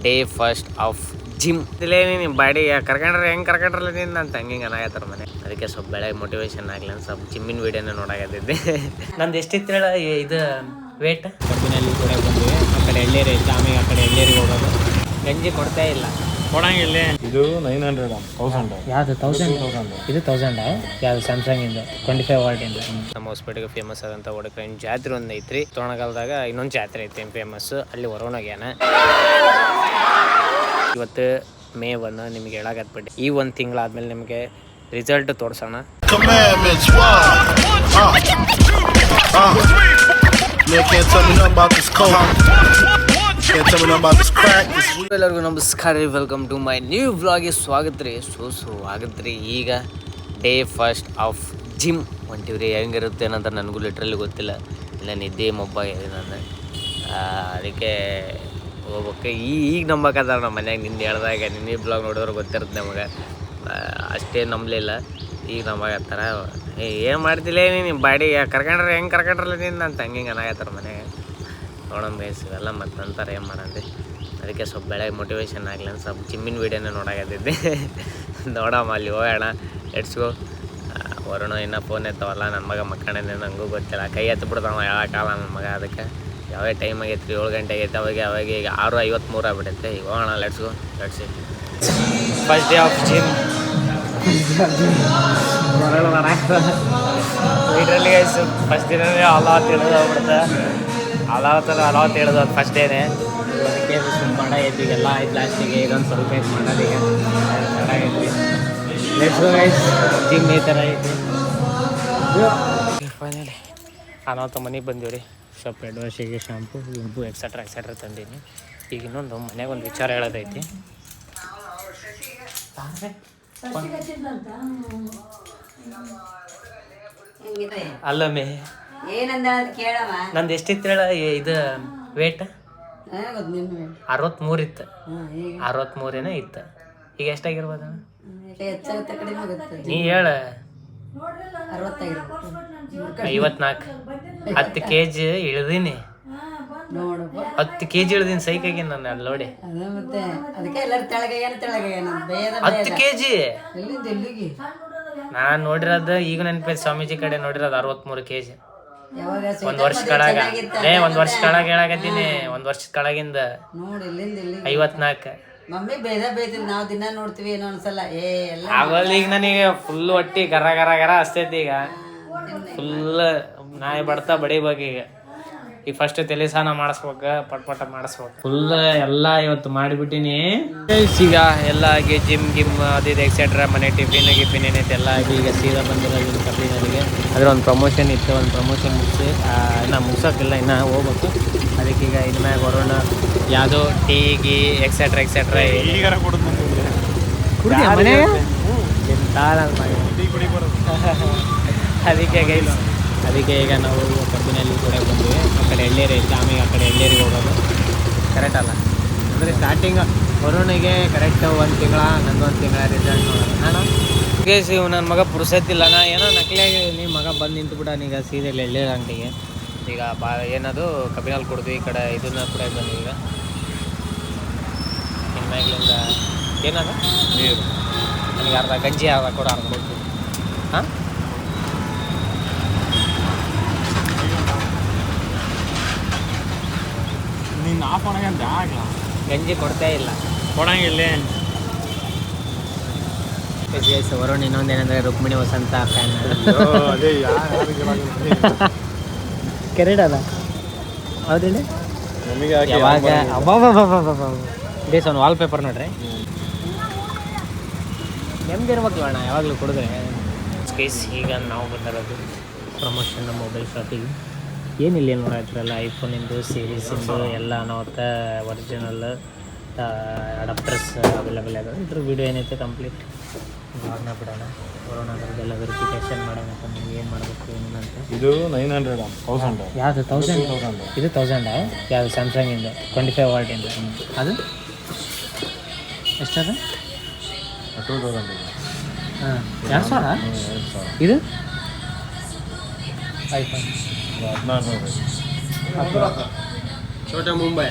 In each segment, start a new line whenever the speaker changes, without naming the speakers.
Day first of gym ಇಲ್ಲೇ ನೀನು body ಕರ್ಕೊಂಡ್ರೆ ಹೆಂಗೆ ಕರ್ಕೊಂಡ್ರಲ್ಲ ನೀನು ನನ್ನ ತಂಗಿಂಗೆ ಅನಾಗತ್ತಾರ ಮನೆ. ಅದಕ್ಕೆ ಸ್ವಲ್ಪ ಬೆಳಗ್ಗೆ ಮೋಟಿವೇಶನ್ ಆಗಲಿ ಅಂತ ಸ್ವಲ್ಪ ಜಿಮ್ಮಿನ ವೀಡಿಯೋನ ನೋಡಾಕತ್ತಿದ್ದೆ. ನಂದು ಎಷ್ಟಿತ್ತು ಹೇಳ ಇದು ವೇಟ್. ಕಬ್ಬಿನಲ್ಲಿ ಕೂಡ ಬಂದ್ವಿ. ಆ ಕಡೆ ಎಳ್ಳೇರಿ ಐತೆ, ಆಮೇಲೆ ಆ ಕಡೆ ಎಳ್ಳೇರಿಗೆ ಹೋಗೋದು. ಗಂಜಿ ಕೊಡ್ತಾ ಇಲ್ಲ, ಕೊಡಂಗಿಲ್ಲ.
ಇದು 900 1000.
ಯಾವುದು 1000? ಇದು 1000 ಯಾವುದು ಸ್ಯಾಮ್ಸಂಗ್ ಇಂದ 25 ವಾಟ್ ಇಂದ. ನಮ್ಮ ಹೊಸಪೇಟೆಗೆ ಫೇಮಸ್ ಆದಂಥ ಒಡಕೈನ್ ಜಾತ್ರೆ ಒಂದು ಐತ್ರಿ. ತೋರಣಗಾಲದಾಗ ಇನ್ನೊಂದು ಜಾತ್ರೆ ಐತಿ ಫೇಮಸ್, ಅಲ್ಲಿ ಹೊರಗೋಗ್ಯಾನ. ಇವತ್ತು ಮೇ 1 ನಿಮ್ಗೆ ಹೇಳಾಕತ್ಬಿಟ್ಟು ಈ ಒಂದು ತಿಂಗಳಾದ್ಮೇಲೆ ನಿಮಗೆ ರಿಸಲ್ಟ್ ತೋರ್ಸೋಣ. ಎಲ್ಲರಿಗೂ ನಮಸ್ಕಾರ ರೀ, ವೆಲ್ಕಮ್ ಟು ಮೈ ನ್ಯೂ ವ್ಲಾಗ್ಗೆ ಸ್ವಾಗತ ರೀ. ಸ್ವಾಗತ ರೀ. ಈಗ ಡೇ ಫಸ್ಟ್ ಆಫ್ ಜಿಮ್ ಹೊಂಟಿವ್ರಿ. ಹೆಂಗಿರುತ್ತೆ ಏನಂತ ನನಗೂ ಲಿಟ್ರಲಿ ಗೊತ್ತಿಲ್ಲ, ಇಲ್ಲ ನಿದ್ದೆ ಮೊಬ್ಬಾಗಿದೆ ನಾನು. ಅದಕ್ಕೆ ಹೋಗ್ಬೇಕು. ಈಗ ನಂಬಕದಾರ ನಮ್ಮ ಮನ್ಯಾಗ. ನಿನ್ನೆ ಹೇಳ್ದಾಗ ನಿನ್ನೆ ಬ್ಲಾಗ್ ನೋಡಿದ್ರೆ ಗೊತ್ತಿರುತ್ತೆ ನಮಗೆ. ಅಷ್ಟೇ ನಂಬಲಿಲ್ಲ, ಈಗ ನಮಗತ್ತಾರ ಏನು ಮಾಡ್ತಿಲ್ಲ ನೀನು ಬಾಡಿ ಕರ್ಕೊಂಡ್ರೆ ಹೆಂಗೆ ಕರ್ಕೊಂಡ್ರಲ್ಲ ನೀನು ನನ್ನ ತಂಗಿಂಗೆ ಅನಾಗತ್ತಾರ ಮನೆಗೆ. ನೋಡೋಣ ಗೈಸ್, ಇವೆಲ್ಲ ಮತ್ತು ನಂತರ ಏನು ಮಾಡಂದೆ. ಅದಕ್ಕೆ ಸ್ವಲ್ಪ ಬೆಳಗ್ಗೆ ಮೋಟಿವೇಶನ್ ಆಗಲಿ ಅಂತ ಸ್ವಲ್ಪ ಜಿಮ್ಮಿನ ವೀಡಿಯೋನ ನೋಡಾಕತ್ತಿದ್ದೆ. ನೋಡಮ್ಮ ಅಲ್ಲಿ ಹೋಗೋಣ, ಲೆಟ್ಸ್ ಗೋ. ವರುಣ ಇನ್ನೂ ಫೋನ್ ಎತ್ತವಲ್ಲ, ನನ್ನ ಮಗ ಮಕ್ಕಳೇ ನನಗೂ ಗೊತ್ತಿಲ್ಲ. ಕೈ ಎತ್ತು ಬಿಡ್ತಾವ ಹೇಳೋಕ್ಕಾಗಲ್ಲ ನನ್ನ ಮಗ. ಅದಕ್ಕೆ ಯಾವಾಗ ಟೈಮ್ ಆಗೈತೆ ರೀ, 7 ಗಂಟೆ ಆಗೈತೆ. ಅವಾಗ ಈಗ 6:53 ಆಗ್ಬಿಟ್ಟೈತೆ. ಈಗ ಹೋಗೋಣ, let's go. First day of gym. Literally guys first ದಿನವೇ ಅಲಾವತ್ತು ಇಳಿದೋಗ್ಬಿಡುತ್ತೆ. ಅಲಾವತ್ತು ಹೇಳಿದ್ರು ಅದು ಫಸ್ಟ್ ಡೇನೇ. ಅದಕ್ಕೆ ಮಾಡ ಐತಿ, ಈಗೆಲ್ಲ ಆಯ್ತು ಲಾಸ್ಟಿಗೆ. ಇದೊಂದು ಸ್ವಲ್ಪ ಐತೆ ಮಾಡೋದು. ಈಗ ಚೆನ್ನಾಗೈತಿ. Let's go guys. ಜಿಮ್ ಈ ಥರ ಐತಿ. ಫೈನಲಿ ಅನಾಥ ಮನೆಗೆ ಬಂದೀವಿ ರೀ. ಸ್ವಲ್ಪ ಹೆಡ್ ವಾಶಿಗೆ ಶಾಂಪು ಗುಂಪು ಎಕ್ಸೆಟ್ರಾ ತಂದೀನಿ. ಈಗ ಇನ್ನೊಂದು ಮನೆಗೆ ಒಂದು ವಿಚಾರ ಹೇಳೋದೈತಿ. ಅಲ್ಲಮ್ಮೆ ನಂದು ಎಷ್ಟಿತ್ತು ಹೇಳ ಇದು ವೇಟ್? 63 ಇತ್ತು. 63 ಇತ್ತು. ಈಗ ಎಷ್ಟಾಗಿರ್ಬೋದ ನೀ ಹೇಳ? 54. 10 kg ಇಳ್ದೀನಿ. 10 kg ಇಳ್ದೀನಿ. ಸೈಕಾಗಿ ನಾನು ಅಲ್ಲಿ ನೋಡಿ 10 kg ನಾನು ನೋಡಿರೋದು. ಈಗ ನೆನಪೈತೆ ಸ್ವಾಮೀಜಿ ಕಡೆ ನೋಡಿರೋದು 63 kg. ಒಂದ್ ವರ್ಷ ಕೆಳಗ ಹೇಳಾಕತ್ತೀನಿ. ಒಂದ್ ವರ್ಷದ ಕೆಳಗಿಂದ 54. ಆಮೇಲೆ ಈಗ ನನಗೆ ಫುಲ್ ಹೊಟ್ಟಿ ಗರ ಅಸ್ತೈತಿ. ಈಗ ಫುಲ್ ನಾಯಿ ಬಡ್ತಾ ಬಡಿಬೇಕು. ಈಗ ಫಸ್ಟ್ ತಲೆ ಸ್ನಾನ ಮಾಡಿಸ್ಬೇಕು, ಪಟ್ ಮಾಡಿಸ್ಬೇಕು. ಫುಲ್ ಎಲ್ಲ ಇವತ್ತು ಮಾಡಿಬಿಟ್ಟಿನಿ. ಈಗ ಎಲ್ಲ ಆಗಿ ಜಿಮ್ ಅದು ಇದು ಎಕ್ಸೆಟ್ರಾ, ಮನೆ ಟಿಫಿನ್ ಏನೈತೆ ಎಲ್ಲ ಆಗಿ ಈಗ ಸೀದಾ ಬಂದಿರೋದು ಕಬ್ಬಿನಲ್ಲಿಗೆ. ಅದ್ರ ಒಂದು ಪ್ರಮೋಷನ್ ಇತ್ತು, ಒಂದು ಪ್ರಮೋಷನ್ ಮುಗಿಸಿ ಇನ್ನು ಮುಗ್ಸೋಕ್ಕಿಲ್ಲ, ಇನ್ನು ಹೋಗ್ಬೇಕು. ಅದಕ್ಕೆ ಈಗ ಇದ್ರ ಮ್ಯಾಗ ಬರೋಣ. ಯಾವುದೋ ಟೀ ಎಕ್ಸೆಟ್ರಾ ಅದಕ್ಕೆ ಈಗ ನಾವು ಕಬ್ಬಿನಲ್ಲಿ ಕೂಡ ಬಂದ್ವಿ. ಆ ಕಡೆ ಎಳ್ಳೇರಿ ಐತೆ, ಆಮೇಲೆ ಆ ಕಡೆ ಎಳ್ಳೇರಿಗೆ ಹೋಗೋದು. ಕರೆಕ್ಟ್ ಅಲ್ಲ ಅಂದರೆ ಸ್ಟಾರ್ಟಿಂಗ್ ವರುಣಿಗೆ ಕರೆಕ್ಟ್ 1 ತಿಂಗಳ, ನಂದು 1 ತಿಂಗಳ ರಿಸಲ್ಟ್ ನೋಡೋಣ. ನಾನು ಕೇಸಿ ನನ್ನ ಮಗ ಪುರ್ಸತ್ತಿಲ್ಲ. ನಾ ಏನೋ ನಕಲಿಯಾಗಿ ಮಗ ಬಂದು ನಿಂತುಬಿಟ್ಟ. ಈಗ ಸೀದಾ ಎಳ್ಳೇರಿ ಅಂಗಡಿಗೆ ಈಗ ಏನದು ಕಬ್ಬಿನಲ್ಲಿ ಕೊಡ್ತೀವಿ. ಈ ಕಡೆ ಇದನ್ನ ಕೂಡ ಬಂದ್ವಿ. ಈಗ ಇನ್ಮ್ಯಾಗ್ಲಿಂದ ಏನದು ನೀರು ನನಗೆ ಅರ್ಧ ಗಂಜಿ ಅರ್ಧ ಕೂಡ ಅರ್ಧ ಕೊಡ್ತೀವಿ. ಹಾಂ,
ನೀನು ಆಫ್ ಒಣಗಂತ
ಗಂಜಿ ಕೊಡ್ತಾ ಇಲ್ಲ,
ಕೊಡಂಗಿಲ್ಲ.
ವರುಣ್ ಇನ್ನೊಂದೇನಂದ್ರೆ ರುಕ್ಮಿಣಿ ವಸಂತ ಫ್ಯಾನ್. ಕೆರೆಡ್ ಅಲ್ಲ ಹೌದೇಳಿ. ಯಾವಾಗ ಬೇಸ್ ಒಂದು ವಾಲ್ ಪೇಪರ್ ನೋಡ್ರಿ. ನೆಮ್ಮದಿರ್ಬೇಕು ಅಣ್ಣ ಯಾವಾಗಲೂ ಕುಡಿದ್ರೆ. ಸ್ಕೇಸ್ ಈಗ ನಾವು ಬಂದಿರೋದು ಪ್ರಮೋಷನ್ ನಮ್ಮ ಮೊಬೈಲ್ ಶಾಪಿಗೆ. ಏನಿಲ್ಲ ಏನು ನೋಡಾಯ್ತಿರಲ್ಲ, ಐಫೋನಿಂದು ಸೀರೀಸಿಂದು ಎಲ್ಲ ನಾವತ್ತ ಒರಿಜಿನಲ್ ಅಡಾಪ್ಟರ್ಸ್ ಅವೈಲೇಬಲ್ ಆಗೋದು. ಇದ್ರ ವಿಡಿಯೋ ಏನೈತೆ ಕಂಪ್ಲೀಟ್ ನೋಡೋಣ ಬಿಡೋಣ. ಕೊರೋನಾ ಅದರದ್ದೆಲ್ಲ ವೆರಿಫಿಕೇಷನ್ ಮಾಡೋಣ. ನಿಮ್ಗೆ ಏನು ಮಾಡಬೇಕು ಏನಂತ.
ಇದು 900 1000.
ಯಾವುದು 1000? ಇದು 1000 ಯಾವುದು ಸ್ಯಾಮ್ಸಂಗಿಂದ 25 ವಾಟ್ ಇಂದ. ಅದು ಎಷ್ಟದು?
2000.
ಹಾಂ, 2000. ಇದು ಐಫೋನ್
1400.
ಛೋಟಾ ಮುಂಬೈ.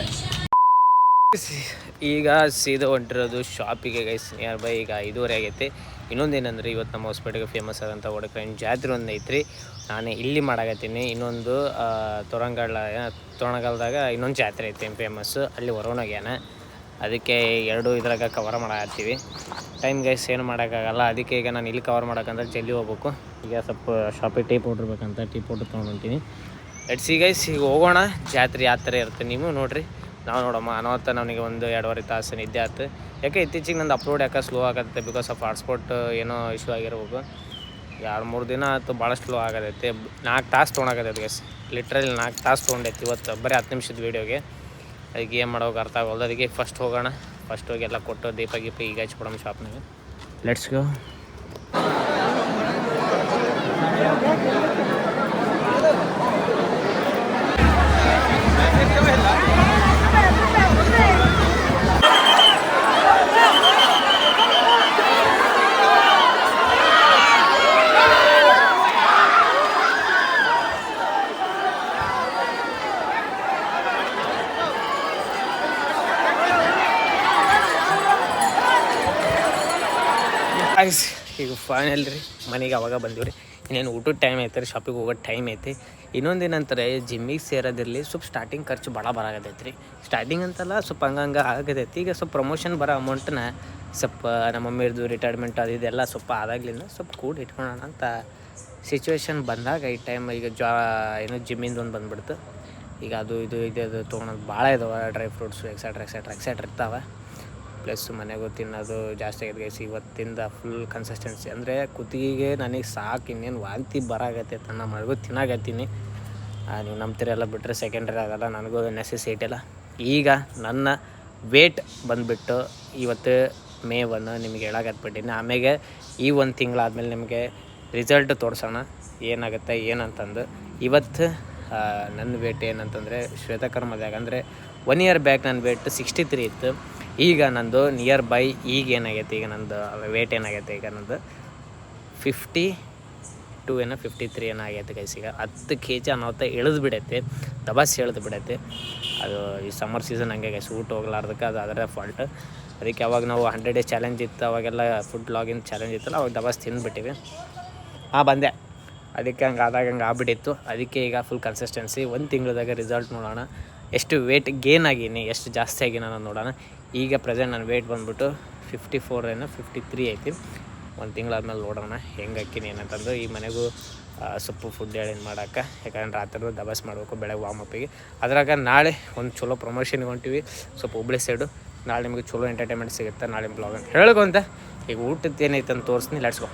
ಈಗ ಸೀದಾ ಹೊಂಟಿರೋದು ಶಾಪಿಗೆ ಗೈಸ್. ನಿಯರ್ ಬೈ ಈಗ 5:30 ಆಗೈತಿ. ಇನ್ನೊಂದೇನೆಂದ್ರೆ ಇವತ್ತು ನಮ್ಮ ಹೊಸಪೇಟೆಗೆ ಫೇಮಸ್ ಆದಂಥ ಒಡಕರಿನ ಜಾತ್ರೆ ಒಂದು ಐತ್ರಿ. ನಾನು ಇಲ್ಲಿ ಮಾಡಾಕತ್ತೀನಿ. ಇನ್ನೊಂದು ತೋರಣಗಾಲದಾಗ ಇನ್ನೊಂದು ಜಾತ್ರೆ ಐತಿ ಫೇಮಸ್ಸು, ಅಲ್ಲಿ ಹೊರೋಣಾಗ್ಯಾನ. ಅದಕ್ಕೆ ಎರಡು ಇದ್ರಾಗ ಕವರ್ ಮಾಡಾಕತ್ತೀವಿ. ಟೈಮ್ ಗೈಸ್ ಏನು ಮಾಡೋಕ್ಕಾಗಲ್ಲ. ಅದಕ್ಕೆ ಈಗ ನಾನು ಇಲ್ಲಿ ಕವರ್ ಮಾಡೋಕ್ಕಂದ್ರೆ ಜಲ್ದಿ ಹೋಗ್ಬೇಕು. ಈಗ ಸ್ವಲ್ಪ ಶಾಪಿಗೆ ಟೀ ಪೌಡ್ರ್ ಬೇಕಂತ ಟೀ ಪೌಡ್ರ್ ತೊಗೊಂಡು ಹೊಂಟೀನಿ. ಲೆಟ್ಸ್ ಸಿ ಗೈಸ್, ಈಗ ಹೋಗೋಣ. ಜಾತ್ರೆ ಯಾವ ಥರ ಇರುತ್ತೆ ನೀವು ನೋಡಿರಿ. ನಾವು ನೋಡಮ್ಮ ಅನವತ್ತ ನನಗೆ ಒಂದು 2.5 ತಾಸು ನಿದ್ದೆ ಆಯ್ತು. ಯಾಕೆ ಇತ್ತೀಚಿಗೆ ನಂದು ಅಪ್ಲೋಡ್ ಯಾಕೆ ಸ್ಲೋ ಆಗುತ್ತೆ, ಬಿಕಾಸ್ ಆಫ್ ಹಾಟ್ಸ್ಪಾಟ್ ಏನೋ ಇಶ್ಯೂ ಆಗಿರ್ಬೇಕು. 2-3 ದಿನ ಆಯ್ತು ಭಾಳ ಸ್ಲೋ ಆಗತೈತೆ. 4 ತಾಸು ತೊಗೊಳಕತ್ತೈತೆ ಗೈಸ್, ಲಿಟ್ರಲಿ 4 ತಾಸು ತೊಗೊಂಡೈತಿ ಇವತ್ತು ಬರೀ 10 ನಿಮಿಷದ ವೀಡಿಯೋಗೆ. ಅದಕ್ಕೆ ಏನು ಮಾಡೋಕೆ ಅರ್ಥ ಆಗೋಲ್ಲ. ಅದಕ್ಕೆ ಫಸ್ಟ್ ಹೋಗೋಣ. ಫಸ್ಟ್ ಹೋಗಿ ಎಲ್ಲ ಕೊಟ್ಟು ದೀಪ ಈಗ ಹಚ್ಕೊಡೋಣ ಶಾಪ್ನಾಗ. Let's go. ಈಗ ಫೈನಲ್ ರೀ ಮನೆಗೆ ಅವಾಗ ಬಂದೀವಿ ರೀ. ಇನ್ನೇನು ಊಟದ ಟೈಮ್ ಐತೆ ರೀ, ಶಾಪಿಗೆ ಹೋಗೋ ಟೈಮ್ ಐತಿ. ಇನ್ನೊಂದೇನಂತಾರೆ ಜಿಮ್ಮಿಗೆ ಸೇರೋದಿರಲಿ ಸ್ವಲ್ಪ ಸ್ಟಾರ್ಟಿಂಗ್ ಖರ್ಚು ಭಾಳ ಬರಾಗತೈತೆ ರೀ. ಸ್ಟಾರ್ಟಿಂಗ್ ಅಂತಲ್ಲ, ಸ್ವಲ್ಪ ಹಂಗೆ ಆಗತೈತಿ. ಈಗ ಸ್ವಲ್ಪ ಪ್ರಮೋಷನ್ ಬರೋ ಅಮೌಂಟನ್ನ ಸ್ವಲ್ಪ ನಮ್ಮ ಮಮ್ಮಿಯರ್ದು ರಿಟೈರ್ಮೆಂಟ್ ಅದು ಇದೆಲ್ಲ ಸ್ವಲ್ಪ ಆದಾಗ್ಲಿಂದ ಸ್ವಲ್ಪ ಕೂಡಿ ಇಟ್ಕೊಳ್ಳೋಣ ಅಂತ ಸಿಚುವೇಶನ್ ಬಂದಾಗ ಈ ಟೈಮ್ ಈಗ ಏನೋ ಜಿಮ್ಮಿಂದ ಒಂದು ಬಂದುಬಿಡ್ತು. ಈಗ ಅದು ತೊಗೊಳೋದು ಭಾಳ ಇದಾವೆ. ಡ್ರೈ ಫ್ರೂಟ್ಸು ಎಕ್ಸೆಟ್ರಾ ಇರ್ತಾವೆ. ಪ್ಲಸ್ ಮನೆಗೂ ತಿನ್ನೋದು ಜಾಸ್ತಿ ಆಗಿದೆ ಗೈಸ್. ಇವತ್ತಿಂದ ಫುಲ್ ಕನ್ಸಿಸ್ಟೆನ್ಸಿ ಅಂದರೆ ಕುತ್ತಿಗೆಗೆ ನನಗೆ ಸಾಕು, ಇನ್ನೇನು ವಾಂತಿ ಬರಾಗತ್ತೆ ತನ್ನ ಮನೆಗೂ ತಿನ್ನಾಗತ್ತೀನಿ. ನೀವು ನಂಬ್ತಿರಲ್ಲ ಬಿಟ್ಟರೆ ಸೆಕೆಂಡ್ರಿ ಆಗಲ್ಲ, ನನಗೂ ನೆಸೆಸಿಟಿ ಇಲ್ಲ. ಈಗ ನನ್ನ ವೇಟ್ ಬಂದುಬಿಟ್ಟು ಇವತ್ತು May 1 ನಿಮಗೆ ಹೇಳಾಕತ್ಬಿಟ್ಟಿನಿ. ಆಮೇಲೆ ಈ 1 ತಿಂಗಳಾದಮೇಲೆ ನಿಮಗೆ ರಿಸಲ್ಟ್ ತೋರಿಸೋಣ ಏನಾಗುತ್ತೆ ಏನಂತಂದು. ಇವತ್ತು ನನ್ನ ವೇಟ್ ಏನಂತಂದರೆ ಶ್ವೇತಕರ್ಮದಾಗ ಅಂದರೆ 1 ಇಯರ್ ಬ್ಯಾಕ್ ನನ್ನ ವೇಟ್ 63 ಇತ್ತು. ಈಗ ನಂದು ನಿಯರ್ ಬೈ ಈಗ ಏನಾಗೈತೆ, ಈಗ ನಂದು ವೇಟ್ ಏನಾಗೈತೆ, ಈಗ ನಂದು 52 53 ಆಗೈತೆ ಗೈಸ್. ಈಗ 10 kg ಅನ್ನೋತ್ತ ಇಳಿದು ಬಿಡೈತೆ, ದಬಾಸ್ ಎಳ್ದು ಬಿಡೈತೆ. ಅದು ಈ ಸಮ್ಮರ್ ಸೀಸನ್ ಹಂಗೆ ಗೈಸ್, ಊಟ ಹೋಗ್ಲಾರ್ದಕ್ಕೆ ಅದು ಅದರ ಫಾಲ್ಟ್. ಅದಕ್ಕೆ ಅವಾಗ ನಾವು 100 days ಚಾಲೆಂಜ್ ಇತ್ತು, ಅವಾಗೆಲ್ಲ ಫುಡ್ ಲಾಗಿನ್ ಚಾಲೆಂಜ್ ಇತ್ತಲ್ಲ, ಅವಾಗ ದಬಾಸ್ ತಿಂದುಬಿಟ್ಟಿವಿ. ಬಂದೆ. ಅದಕ್ಕೆ ಹಂಗೆ ಆಗ್ಬಿಟ್ಟಿತ್ತು. ಅದಕ್ಕೆ ಈಗ ಫುಲ್ ಕನ್ಸಿಸ್ಟೆನ್ಸಿ 1 ತಿಂಗಳದಾಗ ರಿಸಲ್ಟ್ ನೋಡೋಣ. ಎಷ್ಟು ವೇಟ್ ಗೇನ್ ಆಗೀನಿ, ಎಷ್ಟು ಜಾಸ್ತಿ ಆಗಿನ ನಾನು ನೋಡೋಣ. ಈಗ ಪ್ರೆಸೆಂಟ್ ನನ್ನ ವೇಟ್ ಬಂದುಬಿಟ್ಟು 54 53 ಐತಿ. 1 ತಿಂಗಳಾದ್ಮೇಲೆ ನೋಡೋಣ ಹೆಂಗೆ ಹಾಕಿನಿ ಏನಂತಂದು. ಈ ಮನೆಗೂ ಸೊಪ್ಪು ಫುಡ್ ಹೇಳೇನು ಮಾಡೋಕ್ಕೆ, ಯಾಕಂದ್ರೆ ರಾತ್ರಿ ದಬಾಸ್ ಮಾಡಬೇಕು ಬೆಳಗ್ಗೆ ವಾಮಪ್ಪಿಗೆ. ಅದ್ರಾಗ ನಾಳೆ ಒಂದು ಚಲೋ ಪ್ರಮೋಷನ್ಗೆ ಹೊಂಟಿವಿ, ಸ್ವಲ್ಪ ಹುಬ್ಳಿ ಸೈಡು. ನಾಳೆ ನಿಮಗೆ ಚಲೋ ಎಂಟರ್ಟೈನ್ಮೆಂಟ್ ಸಿಗುತ್ತೆ ನಾಳೆ ಬ್ಲಾಗ್ ಅಂತ ಹೇಳ್ಕೊಂತ. ಈಗ ಊಟದ್ದು ಏನೈತೆ ಅಂತ ತೋರಿಸ್ತೀನಿ. Let's go.